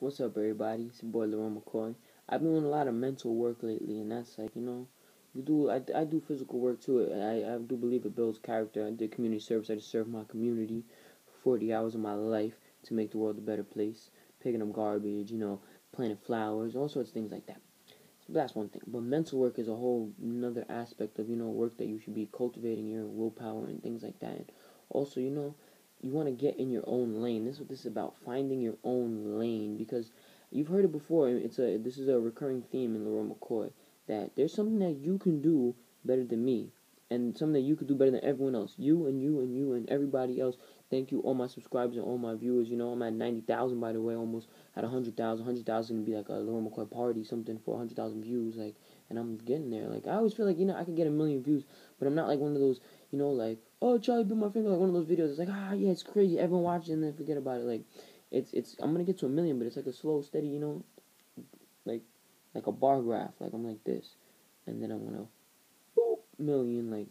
What's up, everybody? It's your boy Lerone McCoy. I've been doing a lot of mental work lately, and that's like, I do physical work too. I do believe it builds character. I did community service. I just served my community for 40 hours of my life to make the world a better place. Picking up garbage, planting flowers, all sorts of things like that. So that's one thing. But mental work is a whole another aspect of, work that you should be cultivating your willpower and things like that. And also, you want to get in your own lane. This is what this is about, finding your own lane, because you've heard it before. This is a recurring theme in Leroy McCoy, that there's something that you can do better than me, and something that you could do better than everyone else. You and you and you and everybody else. Thank you, all my subscribers and all my viewers. I'm at 90,000, by the way, almost at 100,000. 100,000 would be like a Leroy McCoy party, something for 100,000 views. Like, and I'm getting there. Like, I always feel like I could get a million views, but I'm not like one of those, like, oh, Charlie bit my finger, like one of those videos. It's like, yeah, it's crazy. Everyone watches it and then forget about it. Like, it's. I'm gonna get to a million, but it's like a slow, steady, like like a bar graph. Like, I'm like this, and then I'm gonna boop million. Like,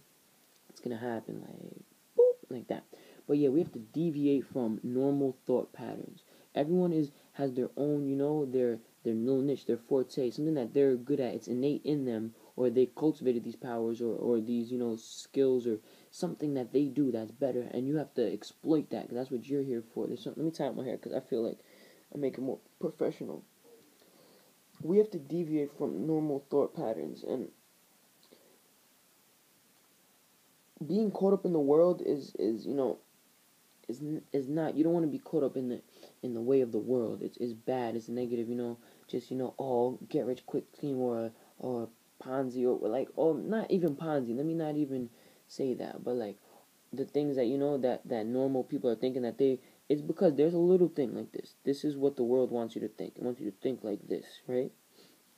it's gonna happen. Like, boop, like that. But yeah, we have to deviate from normal thought patterns. Everyone has their own, their little niche, their forte, something that they're good at. It's innate in them, or they cultivated these powers, or these, skills, or something that they do that's better, and you have to exploit that, because that's what you're here for. Let me tie up my hair, because I feel like I make it more professional. We have to deviate from normal thought patterns, and being caught up in the world is not. You don't want to be caught up in the way of the world. It's bad. It's negative. Just oh, get rich quick scheme, or Ponzi, or like, oh, not even Ponzi. Let me not even say that, but like the things that that normal people are thinking, that they it's because there's a little thing like this. This is what the world wants you to think. It wants you to think like this, right?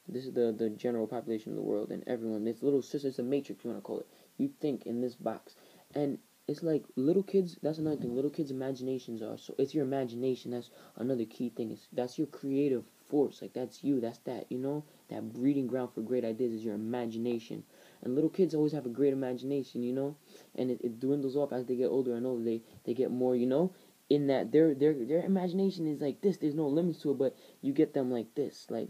This is the general population of the world, and everyone. It's little sister. It's a matrix, you want to call it. You think in this box, and it's like little kids. That's another thing. Little kids' imaginations are so. It's your imagination. That's another key thing. That's your creative force. Like, that's you. That's that. That breeding ground for great ideas is your imagination. And little kids always have a great imagination. And it dwindles off as they get older and older. They get more. In that their imagination is like this. There's no limits to it, but you get them like this, like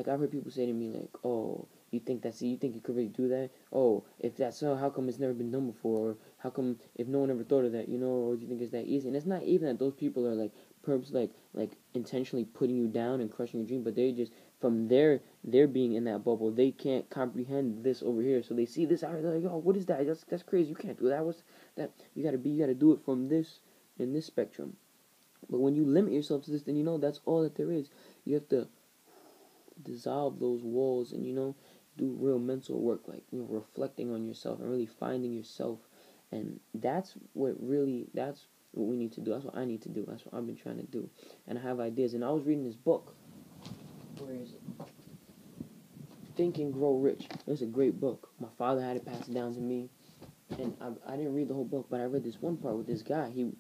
I've heard people say to me, like, oh, you think you could really do that? Oh, if that's so, how come it's never been done before? Or how come if no one ever thought of that, or do you think it's that easy? And it's not even that those people are like purposely like intentionally putting you down and crushing your dream, but they just, from their being in that bubble, they can't comprehend this over here. So they see this out, they're like, oh, what is that? That's crazy. You can't do that. What's that? You gotta do it from this in this spectrum. But when you limit yourself to this, then that's all that there is. You have to dissolve those walls, and do real mental work, like reflecting on yourself and really finding yourself. And that's what we need to do. That's what I need to do. That's what I've been trying to do. And I have ideas. And I was reading this book. Where is it? Think and Grow Rich. It's a great book. My father had it passed down to me, and I didn't read the whole book, but I read this one part with this guy. He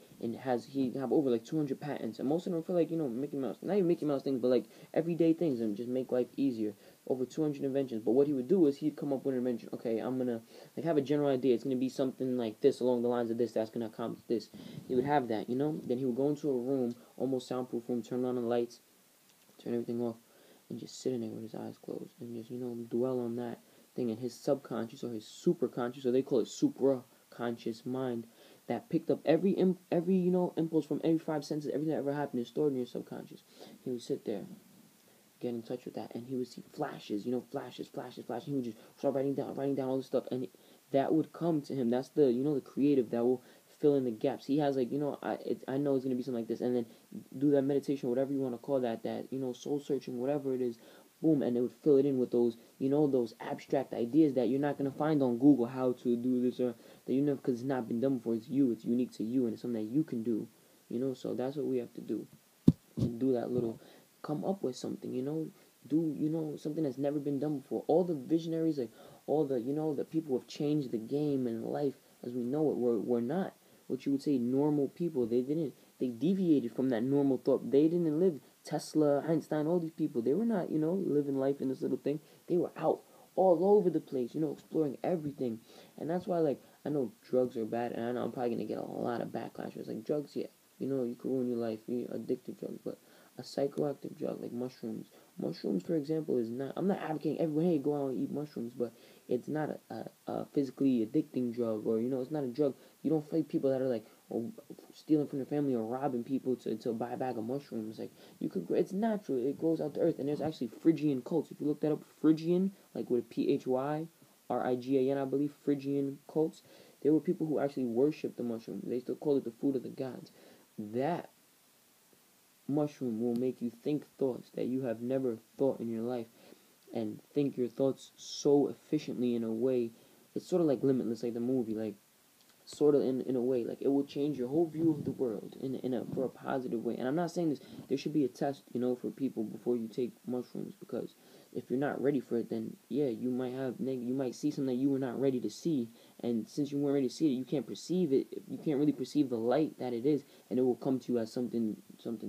have over like 200 patents, and most of them for like Mickey Mouse, not even Mickey Mouse things, but like everyday things, and just make life easier. Over 200 inventions. But what he would do is he'd come up with an invention. Okay, I'm gonna like have a general idea. It's gonna be something like this, along the lines of this, that's gonna accomplish this. He would have that, Then he would go into a room, almost soundproof room, turn on the lights, turn everything off, and just sit in there with his eyes closed, and just dwell on that thing. In his subconscious, or his superconscious, or they call it supra-conscious mind, that picked up every impulse from every five senses, everything that ever happened is stored in your subconscious. He would sit there, get in touch with that, and he would see flashes, flashes. He would just start writing down all this stuff, and that would come to him. That's the creative that will fill in the gaps. He has like I know it's gonna be something like this, and then do that meditation, whatever you want to call that soul searching, whatever it is. Boom, and it would fill it in with those those abstract ideas that you're not gonna find on Google, how to do this, or that because it's not been done before. It's you. It's unique to you, and it's something that you can do. So that's what we have to do. And do that little, come up with something, do something that's never been done before. All the visionaries, like all the people who have changed the game and life as we know it, were not what you would say normal people. They deviated from that normal thought. They didn't live. Tesla, Einstein, all these people, they were not living life in this little thing. They were out all over the place, exploring everything. And that's why, like, I know drugs are bad, and I know I'm probably gonna get a lot of backlash. It's like, drugs, yeah, you can ruin your life. You're addicted to drugs, but a psychoactive drug like mushrooms. Mushrooms, for example, is not. I'm not advocating everyone, hey, go out and eat mushrooms, but it's not a physically addicting drug, or it's not a drug. You don't fight people that are like stealing from their family or robbing people to buy a bag of mushrooms. Like you could, it's natural. It grows out the earth, and there's actually Phrygian cults. If you look that up, Phrygian, like with a Phrygian, I believe, Phrygian cults. There were people who actually worshipped the mushroom. They still call it the food of the gods. That mushroom will make you think thoughts that you have never thought in your life, and think your thoughts so efficiently in a way. It's sort of like Limitless, like the movie, like sort of in a way, like it will change your whole view of the world for a positive way. And I'm not saying this, there should be a test, for people before you take mushrooms, because if you're not ready for it, then yeah, you might have you might see something that you were not ready to see, and since you weren't ready to see it, you can't perceive it. You can't really perceive the light that it is, and it will come to you as something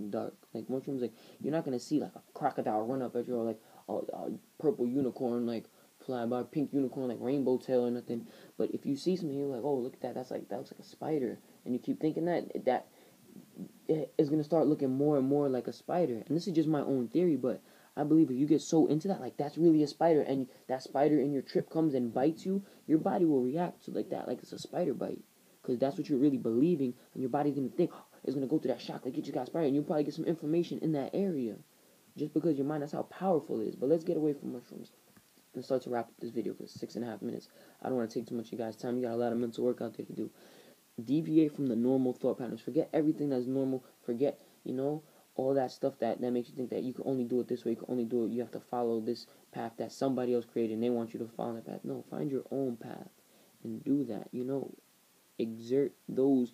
dark. Like mushrooms, like you're not gonna see like a crocodile run up at you, or like a purple unicorn like fly by, pink unicorn like rainbow tail or nothing. But if you see something, you're like, oh, look at that, that looks like a spider, and you keep thinking that it is gonna start looking more and more like a spider. And this is just my own theory, but I believe if you get so into that, like that's really a spider, and that spider in your trip comes and bites you, your body will react to like that, like it's a spider bite, because that's what you're really believing, and your body's gonna think, oh, it's gonna go through that shock, like you just got spider, and you'll probably get some inflammation in that area, just because your mind, that's how powerful it is. But let's get away from mushrooms and start to wrap up this video, because 6.5 minutes. I don't want to take too much of you guys' time. You got a lot of mental work out there to do. Deviate from the normal thought patterns. Forget everything that's normal. Forget, all that stuff that makes you think that you can only do it this way. You can only do it. You have to follow this path that somebody else created, and they want you to follow that path. No, find your own path and do that. Exert those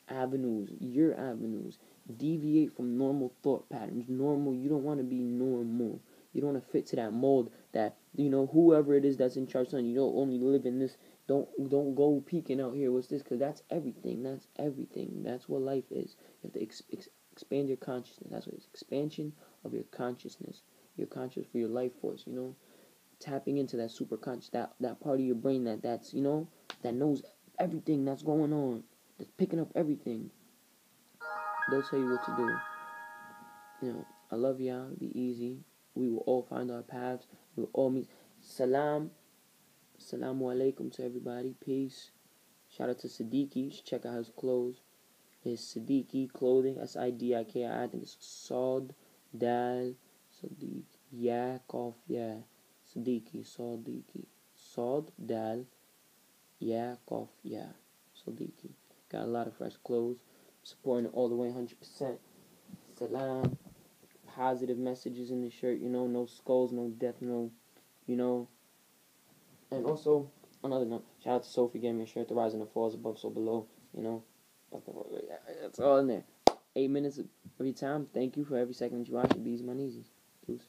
avenues, your avenues. Deviate from normal thought patterns. Normal, you don't want to be normal. You don't want to fit to that mold that, whoever it is that's in charge, son, you don't only live in this. Don't go peeking out here. What's this? Because that's everything. That's everything. That's what life is. You have to expand your consciousness. That's what it's. Expansion of your consciousness. Your conscious for your life force, Tapping into that super conscious, that part of your brain that's, that knows everything that's going on. That's picking up everything. They'll tell you what to do. I love y'all. Be easy. We will all find our paths. We will all meet. Salam. Assalamu alaikum to everybody. Peace. Shout out to Siddiqui. You should check out his clothes. His Siddiqui clothing. Sidiki. I think it's Saud Dal Siddiq. Yeah, Kof. Yeah. Siddiqui. Saud Dal. Yeah, Kof. Yeah. Siddiqui. Got a lot of fresh clothes. Supporting it all the way 100%. Salam. Positive messages in the shirt. No skulls, no death, no. And also, another note, shout out to Sophie, gave me a shirt, The Rise and the Falls, Above So Below, That's all in there. 8 minutes of your time. Thank you for every second that you watch. It be easy, my knees. Deuces.